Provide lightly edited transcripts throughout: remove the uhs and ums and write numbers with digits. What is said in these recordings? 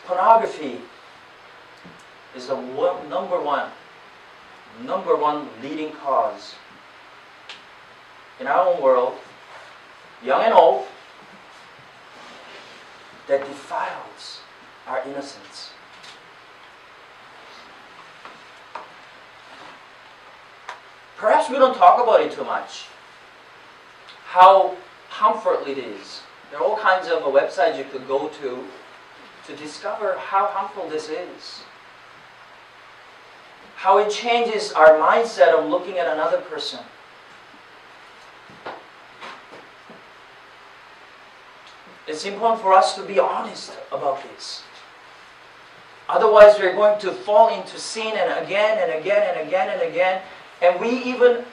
Pornography is the number one leading cause in our own world, young and old, that defiles our innocence. Perhaps we don't talk about it too much, how harmful it is. There are all kinds of websites you could go to discover how harmful this is. How it changes our mindset of looking at another person. It's important for us to be honest about this. Otherwise, we're going to fall into sin and again and again and again and again. And we even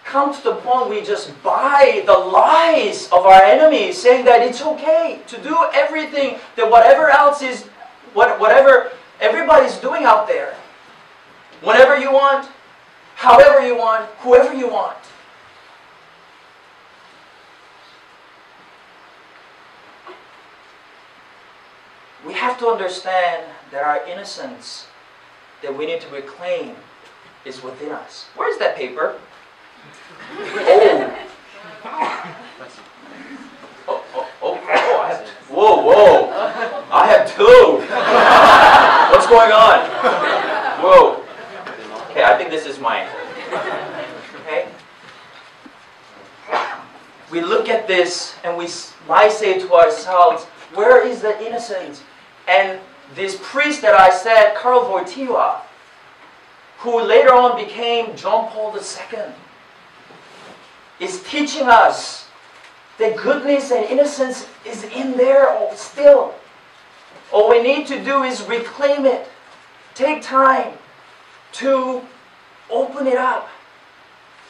come to the point we just buy the lies of our enemies, saying that it's okay to do everything that whatever else is, whatever everybody's doing out there. Whenever you want, however you want, whoever you want. We have to understand that our innocence that we need to reclaim is within us. Where's that paper? Whoa. I have two. What's going on? Whoa. Okay, I think this is mine. Okay? We look at this and we might say to ourselves, where is the innocence? And this priest that I said, Karl Wojtyła, who later on became John Paul II, is teaching us that goodness and innocence is in there still. All we need to do is reclaim it. Take time to open it up.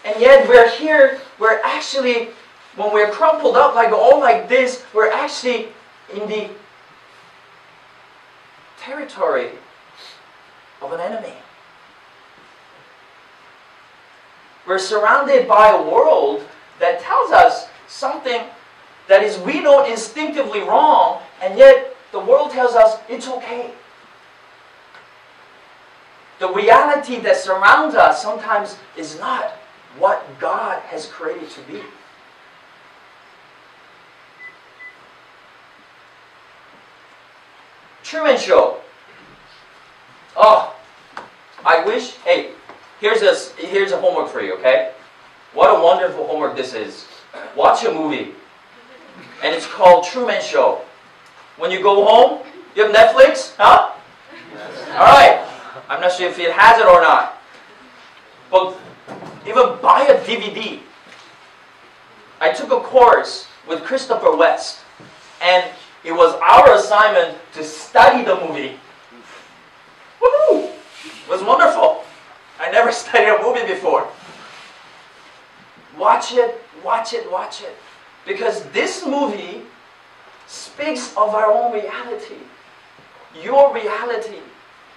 And yet we're here, we're actually, when we're crumpled up like this, we're actually in the territory of an enemy. We're surrounded by a world that tells us something that is we know instinctively wrong, and yet the world tells us it's okay. The reality that surrounds us sometimes is not what God has created to be. Truman Show. Oh, I wish. Hey, here's a homework for you. Okay, what a wonderful homework this is. Watch a movie, and it's called Truman Show. When you go home, you have Netflix, huh? All right. I'm not sure if it has it or not, but even buy a DVD. I took a course with Christopher West, and it was our assignment to study the movie. Woohoo! It was wonderful. I never studied a movie before. Watch it, watch it, watch it. Because this movie speaks of our own reality. Your reality.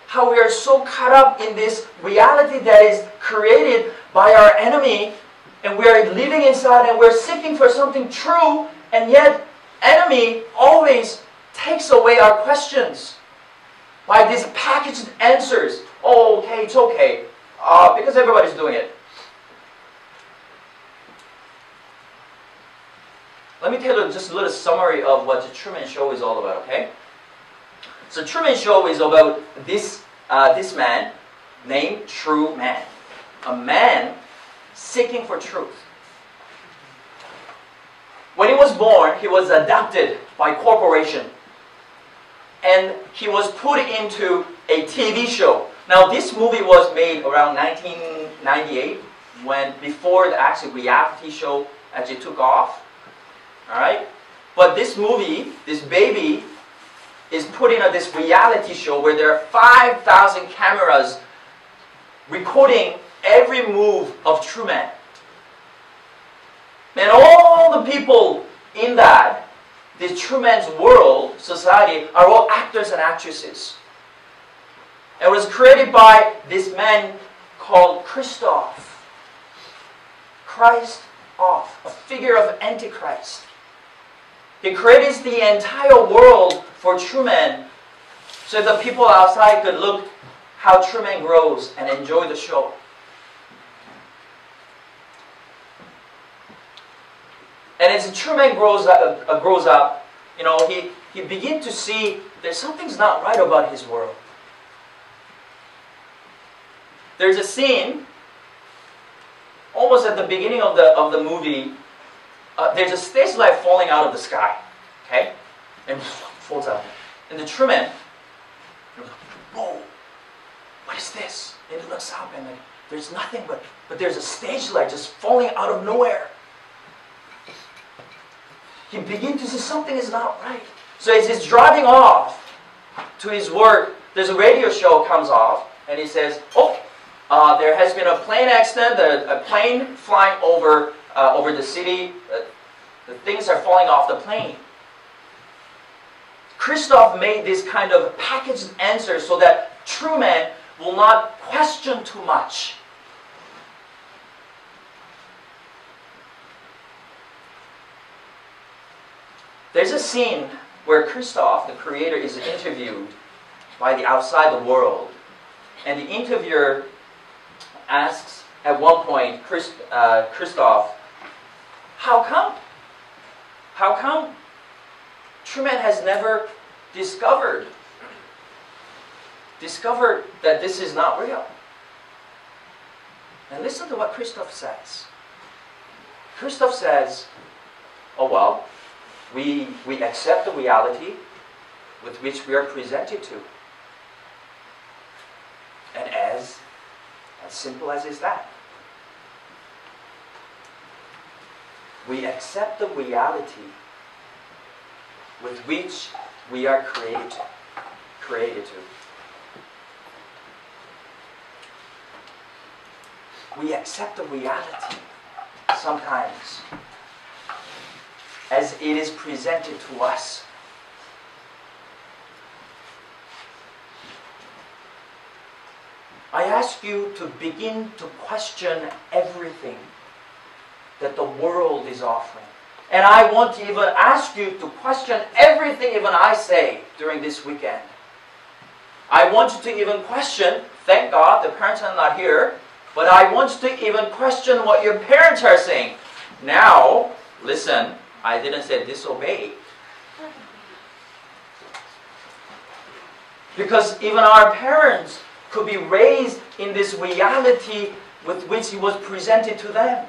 How we are so caught up in this reality that is created by our enemy, and we are living inside and we're seeking for something true, and yet enemy always takes away our questions by these packaged answers. Oh, okay, it's okay, because everybody's doing it. Let me tell you just a little summary of what the Truman Show is all about, okay? So Truman Show is about this man named True Man. A man seeking for truth. When he was born, he was adopted by corporation. And he was put into a TV show. Now this movie was made around 1998, before the actual reality show actually took off. Alright? But this movie, this baby, is put in this reality show where there are 5,000 cameras recording every move of Truman. And all the people in this Truman's world, society, are all actors and actresses. It was created by this man called Christoph. Christ-off, a figure of Antichrist. He created the entire world for Truman so the people outside could look how Truman grows and enjoy the show. And as Truman grows up, you know, he begins to see that something's not right about his world. There's a scene, almost at the beginning of the movie, there's a stage light falling out of the sky, okay? And falls out. And the Truman, whoa, what is this? And he looks up and like, there's nothing but there's a stage light just falling out of nowhere. He begins to see something is not right. So as he's driving off to his work, there's a radio show comes off, and he says, oh, there has been a plane accident, a plane flying over the city. The things are falling off the plane. Christoph made this kind of packaged answer so that Truman will not question too much. There's a scene where Christoph, the creator, is interviewed by the outside the world. And the interviewer asks at one point, Christoph, how come? How come Truman has never discovered that this is not real? And listen to what Christoph says. Christoph says, oh well, we accept the reality with which we are presented to. And as simple as is that. We accept the reality with which we are created to. We accept the reality sometimes as it is presented to us. I ask you to begin to question everything that the world is offering. And I want to even ask you to question everything even I say during this weekend. I want you to even question, thank God the parents are not here, but I want you to even question what your parents are saying. Now, listen, I didn't say disobey. Because even our parents could be raised in this reality with which it was presented to them.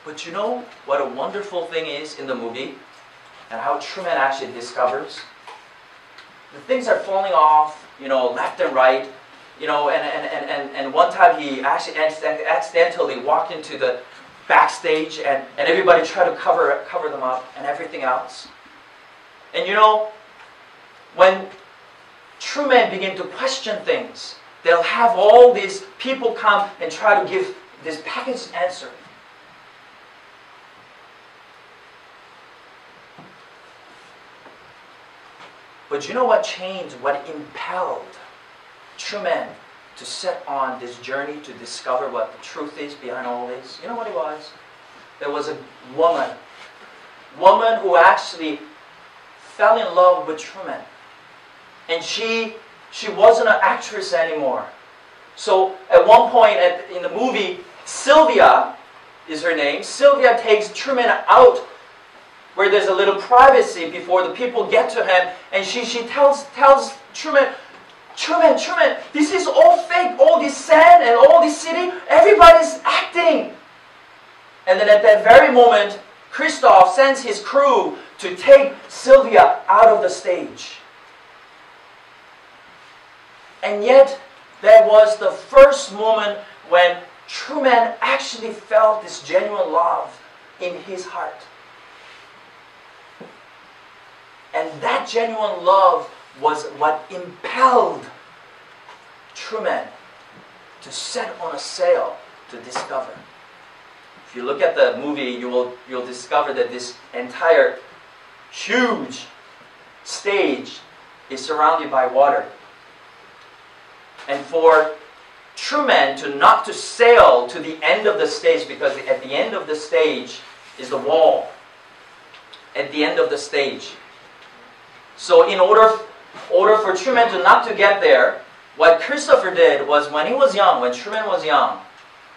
But you know what a wonderful thing is in the movie? And how Truman actually discovers? The things are falling off, you know, left and right. You know, and one time he actually accidentally walked into the backstage and everybody tried to cover them up and everything else. And you know, when Truman begin to question things, they'll have all these people come and try to give this packaged answer. But you know what changed, what impelled Truman to set on this journey to discover what the truth is behind all this? You know what it was? There was a woman who actually fell in love with Truman. And she wasn't an actress anymore. So at one point in the movie, Sylvia is her name. Sylvia takes Truman out where there's a little privacy before the people get to him, and she tells Truman, this is all fake, all this sand and all this city, everybody's acting. And then at that very moment, Christoph sends his crew to take Sylvia out of the stage. And yet, that was the first moment when Truman actually felt this genuine love in his heart. And that genuine love was what impelled Truman to set on a sail to discover. If you look at the movie, you'll discover that this entire huge stage is surrounded by water. And for Truman not to sail to the end of the stage, because at the end of the stage is the wall. At the end of the stage. So in order for Truman not to get there, what Christopher did was, when Truman was young,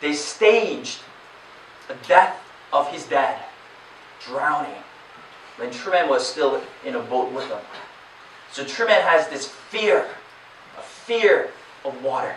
they staged the death of his dad, drowning, when Truman was still in a boat with them. So Truman has this fear, a fear of water.